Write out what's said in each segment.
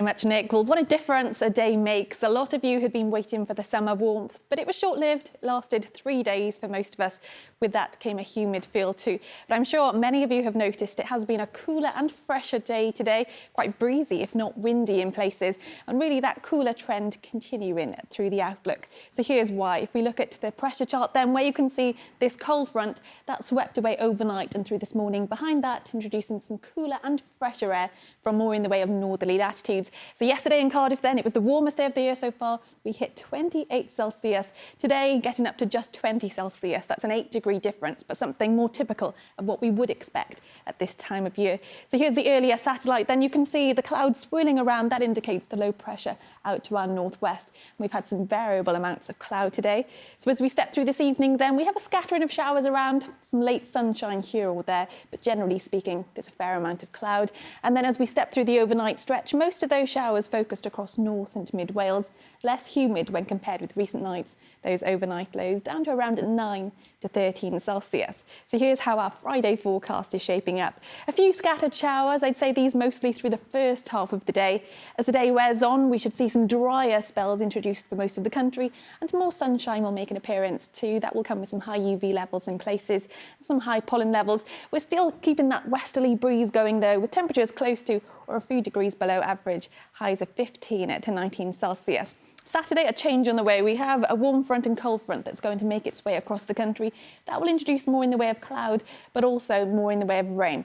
Much, Nick. Well, what a difference a day makes. A lot of you had been waiting for the summer warmth, but it was short-lived. It lasted 3 days for most of us. With that came a humid feel too. But I'm sure many of you have noticed it has been a cooler and fresher day today, quite breezy, if not windy in places, and really that cooler trend continuing through the outlook. So here's why. If we look at the pressure chart then, where you can see this cold front that swept away overnight and through this morning, behind that introducing some cooler and fresher air from more in the way of northerly latitudes. So yesterday in Cardiff then, it was the warmest day of the year so far. We hit 28 Celsius. Today, getting up to just 20 Celsius. That's an 8-degree difference, but something more typical of what we would expect at this time of year. So here's the earlier satellite. Then you can see the clouds swirling around. That indicates the low pressure out to our northwest. We've had some variable amounts of cloud today. So as we step through this evening then, we have a scattering of showers around, some late sunshine here or there, but generally speaking, there's a fair amount of cloud. And then as we step through the overnight stretch, most of those showers focused across north and mid Wales, less humid when compared with recent nights. Those overnight lows down to around 9 to 13 Celsius. So here's how our Friday forecast is shaping up. A few scattered showers, I'd say these mostly through the first half of the day. As the day wears on, we should see some drier spells introduced for most of the country, and more sunshine will make an appearance too. That will come with some high UV levels in places, some high pollen levels. We're still keeping that westerly breeze going though, with temperatures close to or a few degrees below average, highs of 15 to 19 Celsius. Saturday, a change on the way. We have a warm front and cold front that's going to make its way across the country. That will introduce more in the way of cloud, but also more in the way of rain.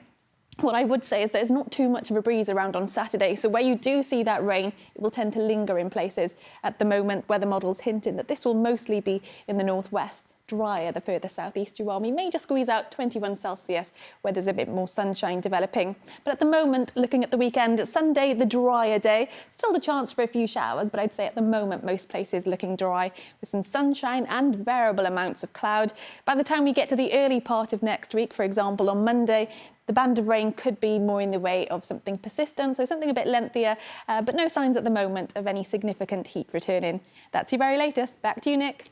What I would say is there's not too much of a breeze around on Saturday, so where you do see that rain, it will tend to linger in places. At the moment, weather models hinting that this will mostly be in the northwest. Drier the further southeast you are. We may just squeeze out 21 Celsius where there's a bit more sunshine developing. But at the moment, looking at the weekend, Sunday, the drier day, still the chance for a few showers, but I'd say at the moment, most places looking dry with some sunshine and variable amounts of cloud. By the time we get to the early part of next week, for example, on Monday, the band of rain could be more in the way of something persistent, so something a bit lengthier, but no signs at the moment of any significant heat returning. That's your very latest. Back to you, Nick.